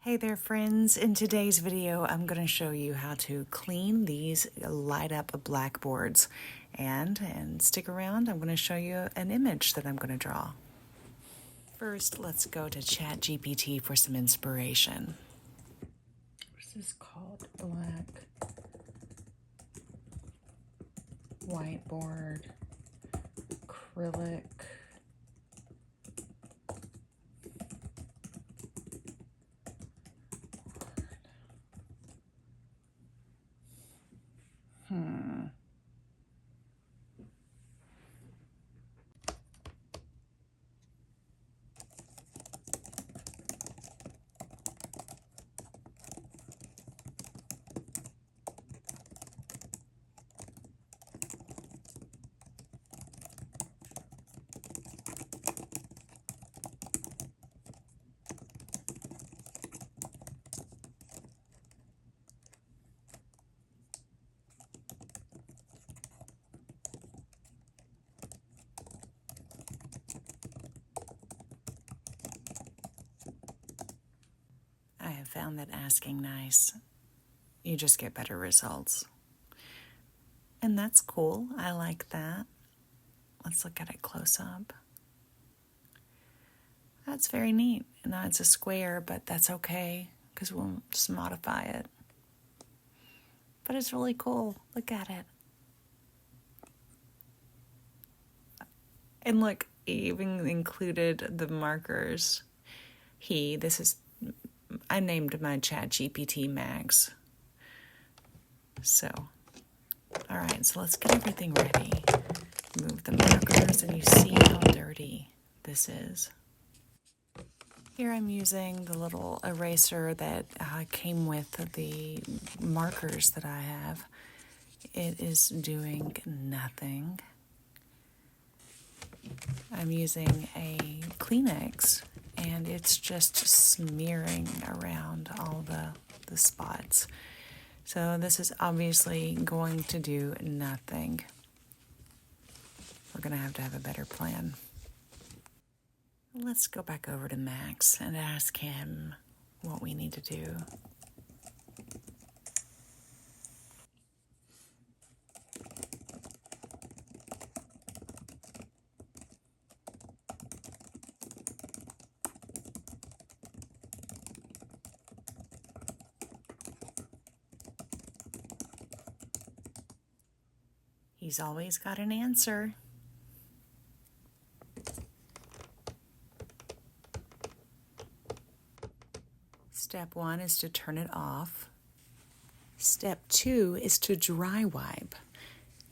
Hey there friends, in today's video I'm going to show you how to clean these light up blackboards and stick around. I'm going to show you an image that I'm going to draw. First, let's go to ChatGPT for some inspiration. This is called black whiteboard acrylic I have found that asking nice, you just get better results. And that's cool. I like that. Let's look at it close up. That's very neat. Now it's a square, but that's okay because we'll just modify it. But it's really cool. Look at it. And look, he even included the markers. I named my ChatGPT Max. So, all right, so let's get everything ready. Move the markers and you see how dirty this is. Here I'm using the little eraser that came with the markers that I have. It is doing nothing. I'm using a Kleenex and it's just smearing around all the spots. So this is obviously going to do nothing. We're going to have a better plan. Let's go back over to Max and ask him what we need to do. He's always got an answer. Step 1 is to turn it off. Step 2 is to dry wipe.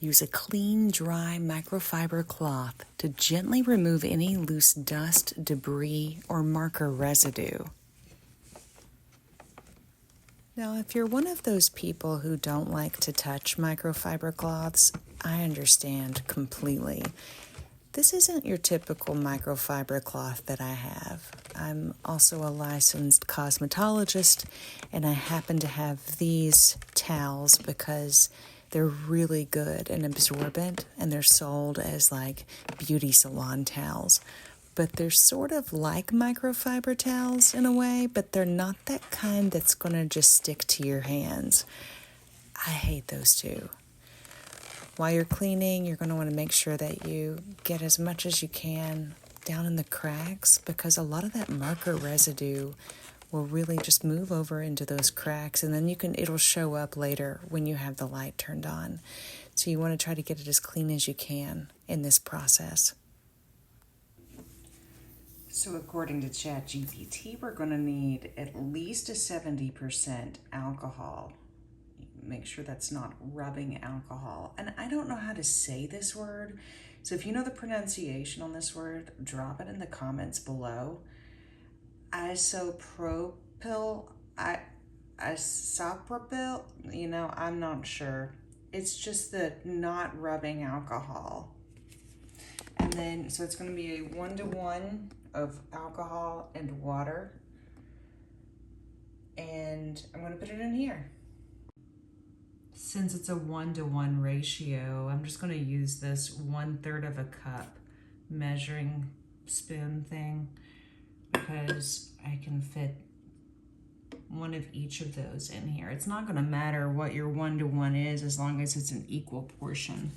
Use a clean, dry microfiber cloth to gently remove any loose dust, debris, or marker residue. Now, if you're one of those people who don't like to touch microfiber cloths, I understand completely. This isn't your typical microfiber cloth that I have. I'm also a licensed cosmetologist, and I happen to have these towels because they're really good and absorbent, and they're sold as like beauty salon towels. But they're sort of like microfiber towels in a way, but they're not that kind that's going to just stick to your hands. I hate those too. While you're cleaning, you're going to want to make sure that you get as much as you can down in the cracks, because a lot of that marker residue will really just move over into those cracks, and then it'll show up later when you have the light turned on. So you want to try to get it as clean as you can in this process. So according to ChatGPT, we're going to need at least a 70% alcohol. Make sure that's not rubbing alcohol. And I don't know how to say this word, so if you know the pronunciation on this word, drop it in the comments below. Isopropyl, I'm not sure. It's just the not rubbing alcohol. And then, so it's going to be a 1-to-1 of alcohol and water. And I'm going to put it in here. Since it's a 1-to-1 ratio, I'm just going to use this 1/3 of a cup measuring spoon thing because I can fit one of each of those in here. It's not going to matter what your 1-to-1 is as long as it's an equal portion.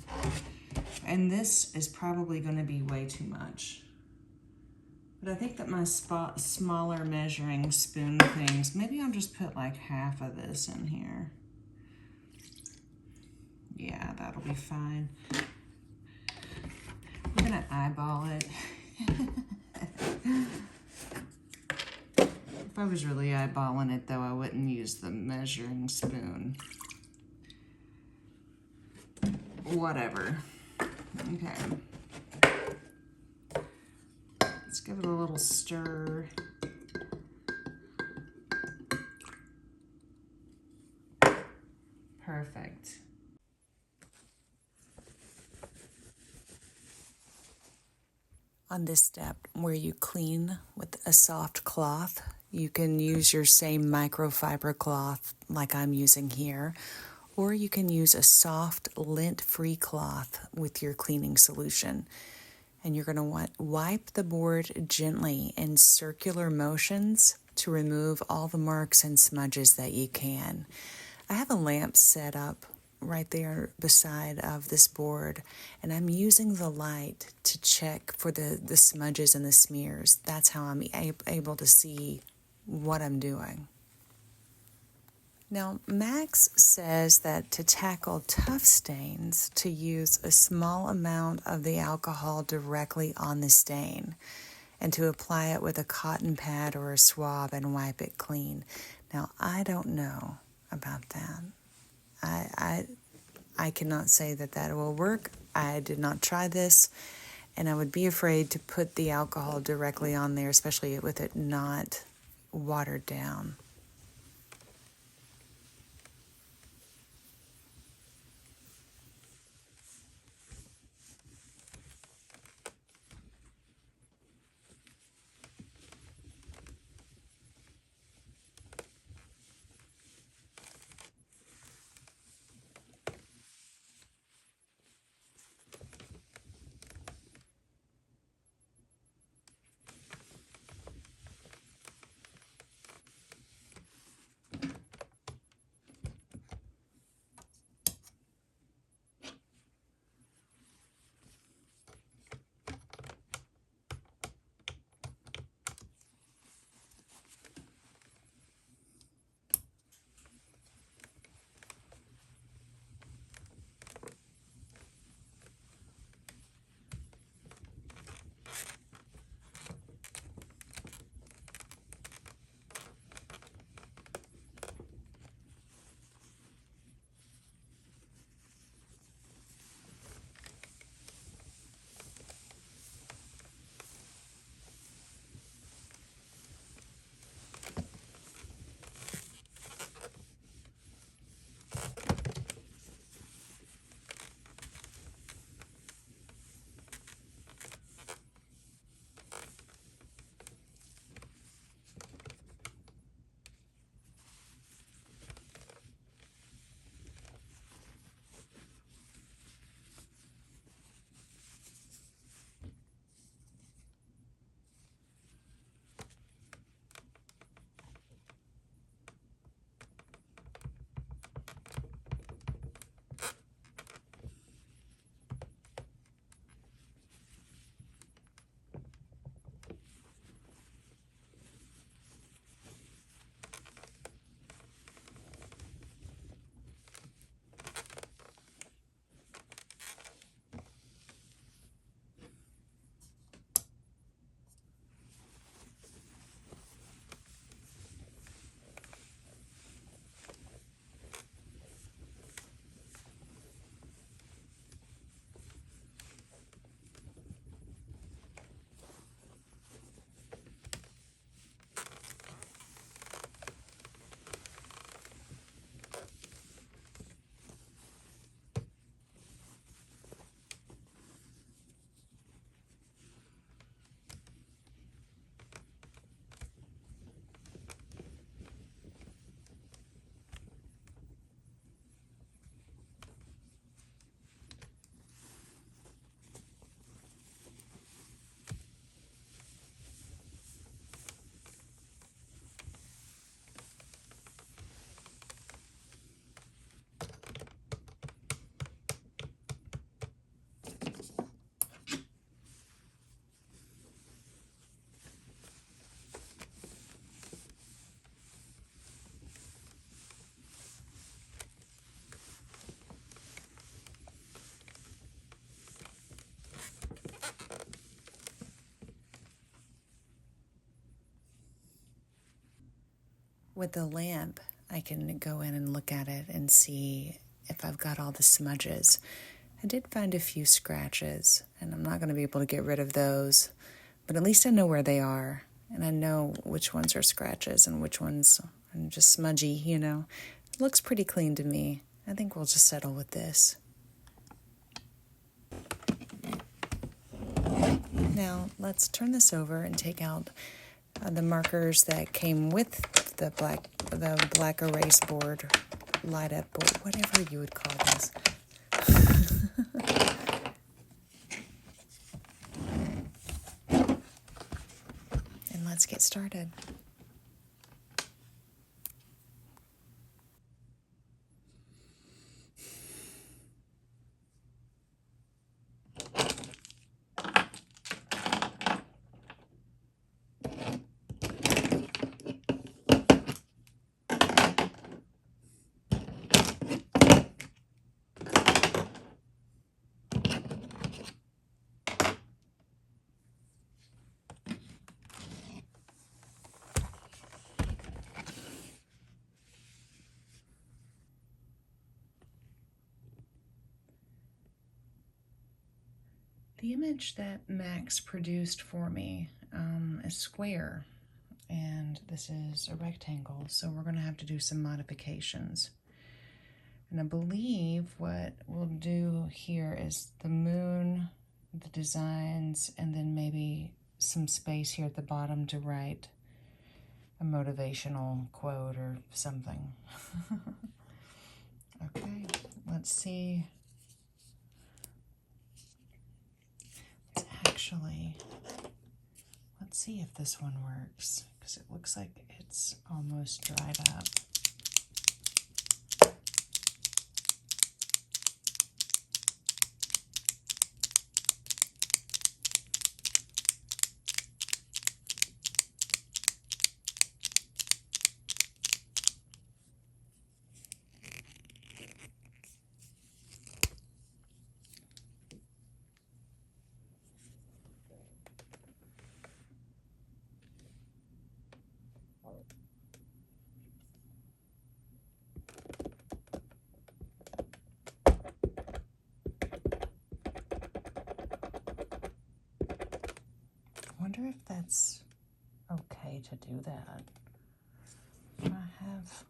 And this is probably going to be way too much. But I think that my smaller measuring spoon things, maybe I'll just put like half of this in here. Yeah, that'll be fine. I'm gonna eyeball it. If I was really eyeballing it though, I wouldn't use the measuring spoon. Whatever. Okay. Let's give it a little stir. Perfect. On this step where you clean with a soft cloth, you can use your same microfiber cloth like I'm using here, or you can use a soft lint-free cloth with your cleaning solution. And you're going to wipe the board gently in circular motions to remove all the marks and smudges that you can. I have a lamp set up right there beside of this board, and I'm using the light to check for the smudges and the smears. That's how I'm able to see what I'm doing. Now, Max says that to tackle tough stains, to use a small amount of the alcohol directly on the stain and to apply it with a cotton pad or a swab and wipe it clean. Now, I don't know about that. I cannot say that that will work. I did not try this, and I would be afraid to put the alcohol directly on there, especially with it not watered down. With the lamp, I can go in and look at it and see if I've got all the smudges. I did find a few scratches, and I'm not going to be able to get rid of those, but at least I know where they are, and I know which ones are scratches and which ones are just smudgy, you know. It looks pretty clean to me. I think we'll just settle with this. Now, let's turn this over and take out the markers that came with the black erase board, light up board, whatever you would call this. And let's get started. The image that Max produced for me is square, and this is a rectangle, so we're going to have to do some modifications. And I believe what we'll do here is the moon, the designs, and then maybe some space here at the bottom to write a motivational quote or something. Okay, let's see. Let's see if this one works, because it looks like it's almost dried up. I wonder if that's okay to do that. I have...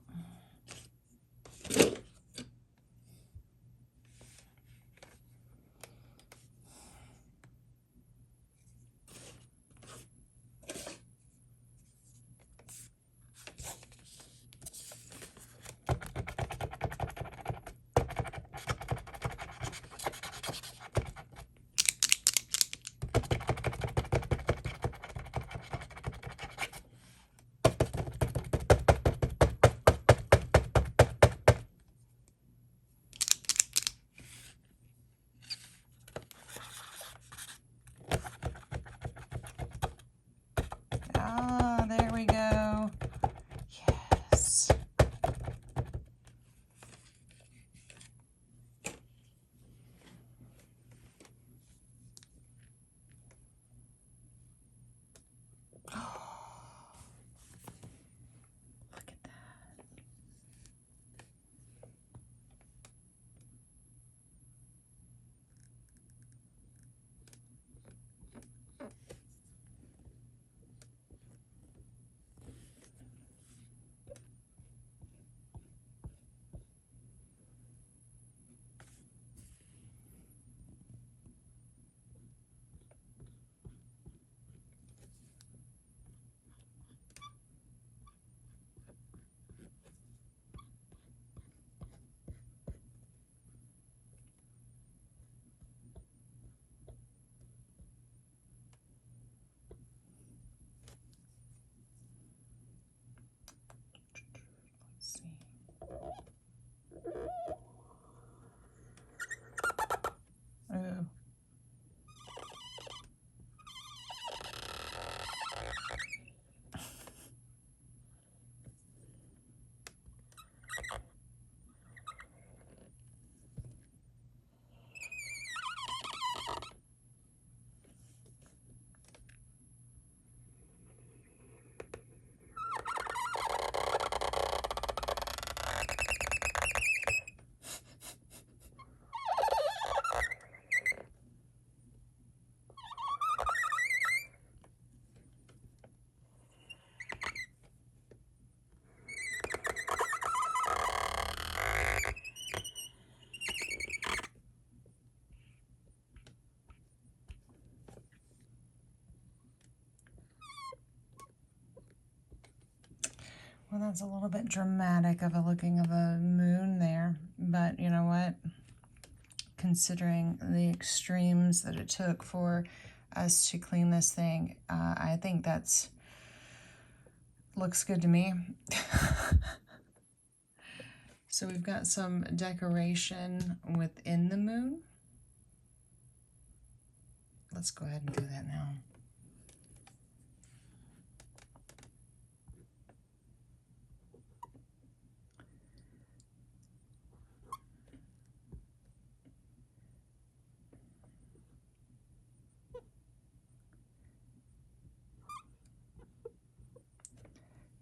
Well, that's a little bit dramatic of a looking of a moon there, but you know what? Considering the extremes that it took for us to clean this thing, I think that's looks good to me. So we've got some decoration within the moon. Let's go ahead and do that now.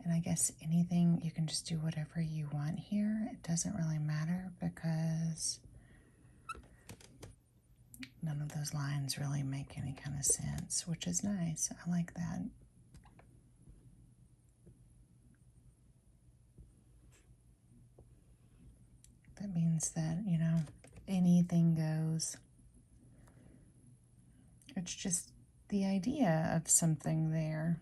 And I guess anything, you can just do whatever you want here. It doesn't really matter because none of those lines really make any kind of sense, which is nice. I like that. That means that, you know, anything goes. It's just the idea of something there.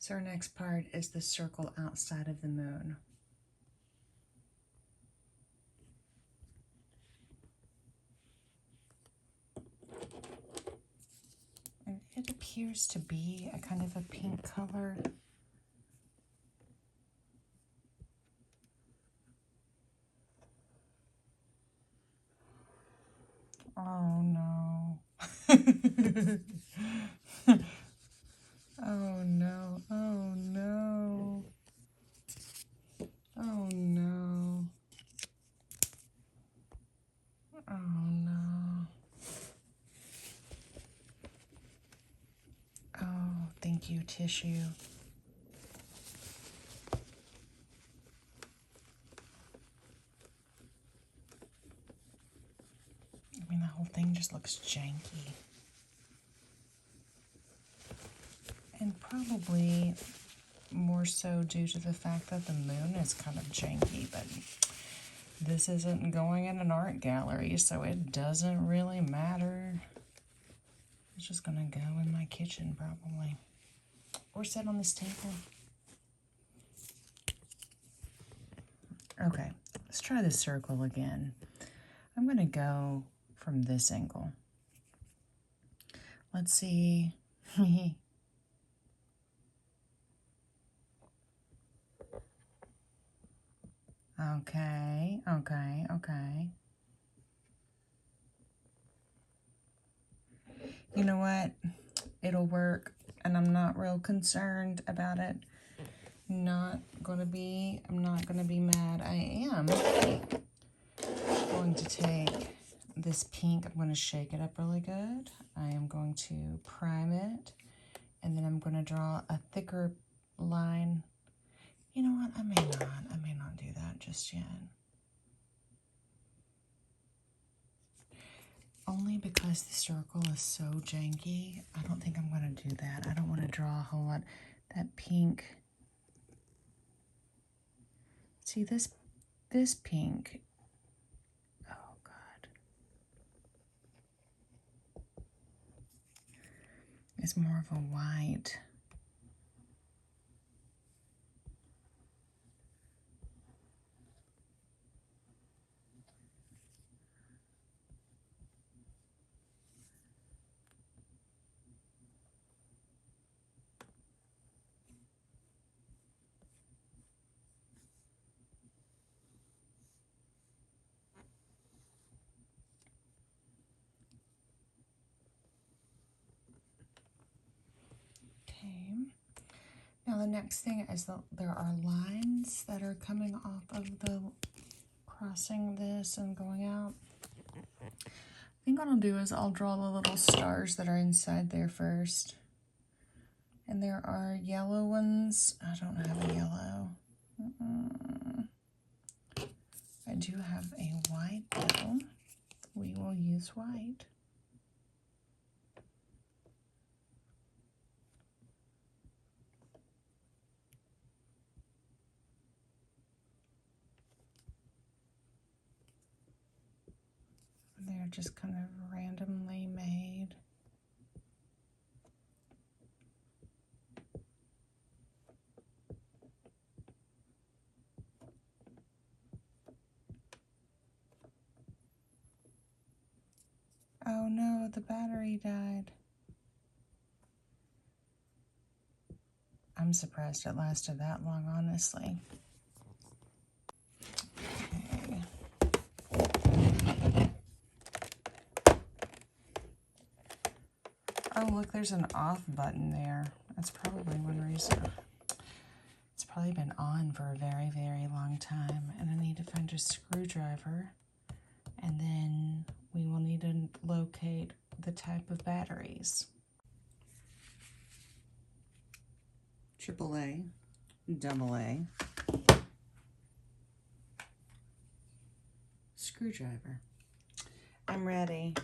So our next part is the circle outside of the moon. And it appears to be a kind of a pink color. Oh no. Oh no, oh no. Oh no. Oh no. Oh, thank you, tissue. I mean, the whole thing just looks janky. And probably more so due to the fact that the moon is kind of janky, but this isn't going in an art gallery, so it doesn't really matter. It's just gonna go in my kitchen probably, or sit on this table. Okay, let's try the circle again. I'm gonna go from this angle. Let's see. Okay. You know what? It'll work, and I'm not real concerned about it. I'm not gonna be mad. I am going to take this pink, I'm gonna shake it up really good. I am going to prime it And then I'm going to draw a thicker line. You know what? I may not do that just yet. Only because the circle is so janky. I don't think I'm going to do that. I don't want to draw a whole lot. That pink. See, this pink. Oh, God. It's more of a white. Okay. Now the next thing is that there are lines that are coming off of the crossing this and going out. I think what I'll do is I'll draw the little stars that are inside there first. And there are yellow ones. I don't have a yellow. I do have a white though. We will use white. They're just kind of randomly made. Oh no, the battery died. I'm surprised it lasted that long, honestly. Okay. Oh, look, there's an off button there. That's probably one reason. It's probably been on for a very, very long time. And I need to find a screwdriver. And then we will need to locate the type of batteries. AAA, AA, screwdriver. I'm ready.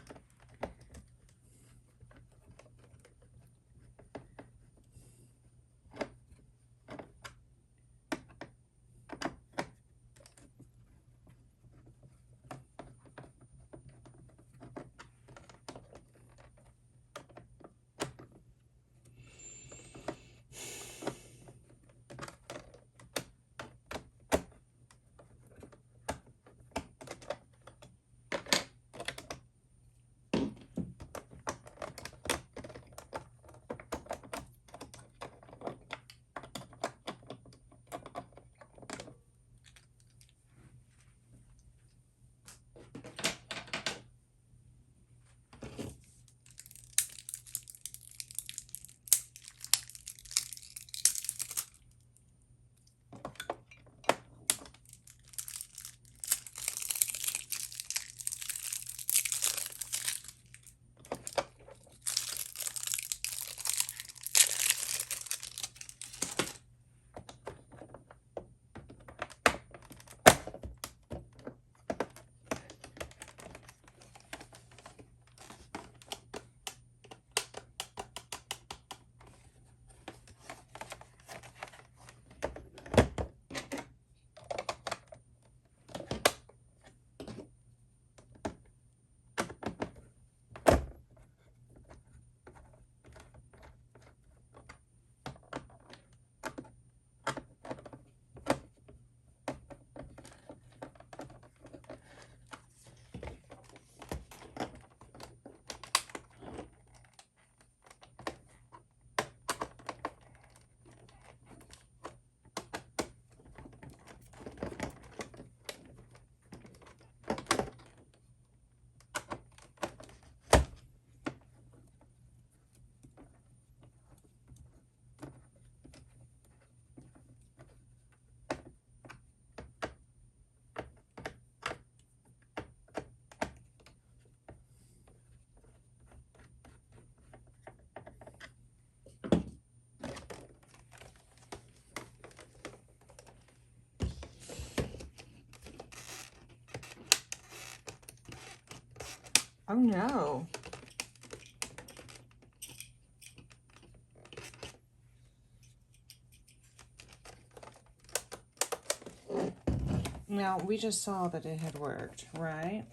Oh no. Now, we just saw that it had worked, right?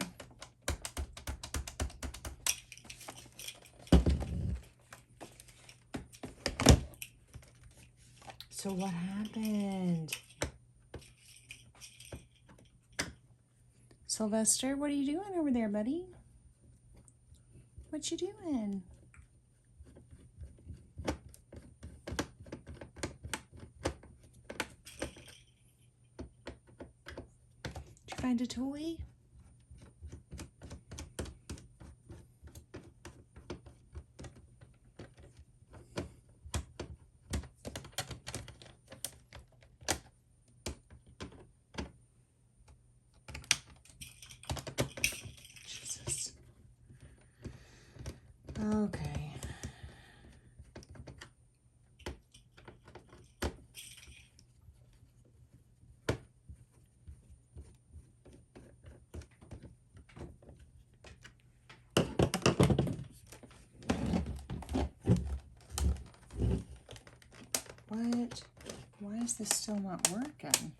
So what happened? Sylvester, what are you doing over there, buddy? What you doing? Did you find a toy? Jesus. Okay. What? Why is this still not working?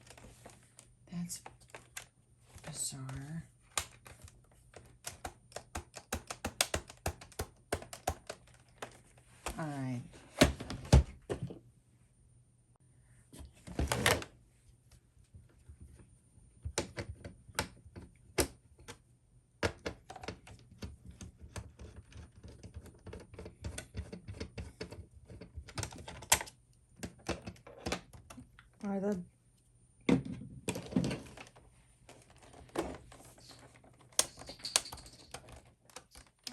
That's bizarre. All right.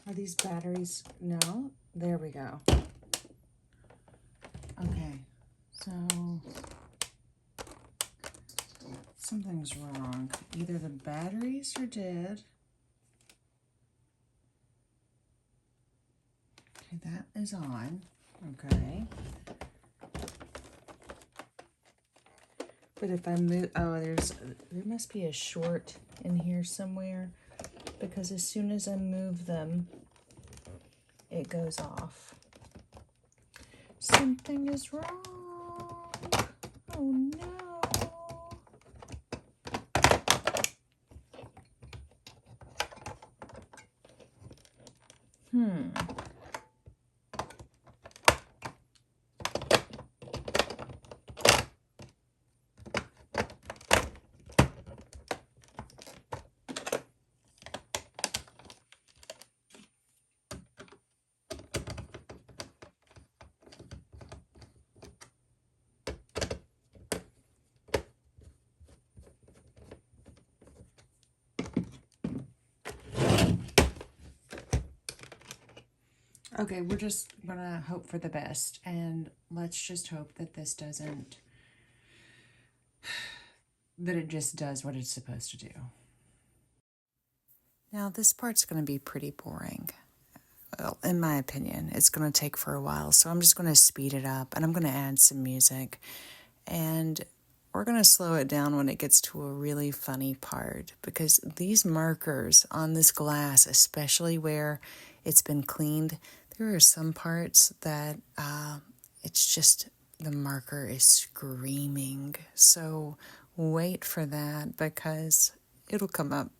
Are these batteries? No? There we go. Okay, so something's wrong. Either the batteries are dead. Okay, that is on. Okay. But if I move, oh, there must be a short in here somewhere, because as soon as I move them, it goes off. Something is wrong. Oh no. Okay, we're just gonna hope for the best, and let's just hope that this doesn't, that it just does what it's supposed to do. Now this part's gonna be pretty boring. Well, in my opinion, it's gonna take for a while, so I'm just gonna speed it up, and I'm gonna add some music, and we're gonna slow it down when it gets to a really funny part, because these markers on this glass, especially where it's been cleaned, there are some parts that it's just the marker is screaming. So wait for that, because it'll come up.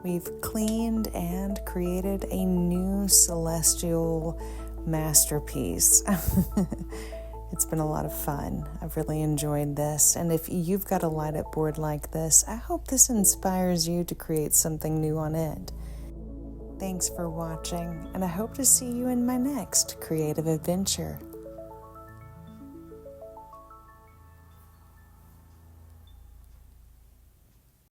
We've cleaned and created a new celestial masterpiece. It's been a lot of fun. I've really enjoyed this. And if you've got a light-up board like this, I hope this inspires you to create something new on it. Thanks for watching, and I hope to see you in my next creative adventure.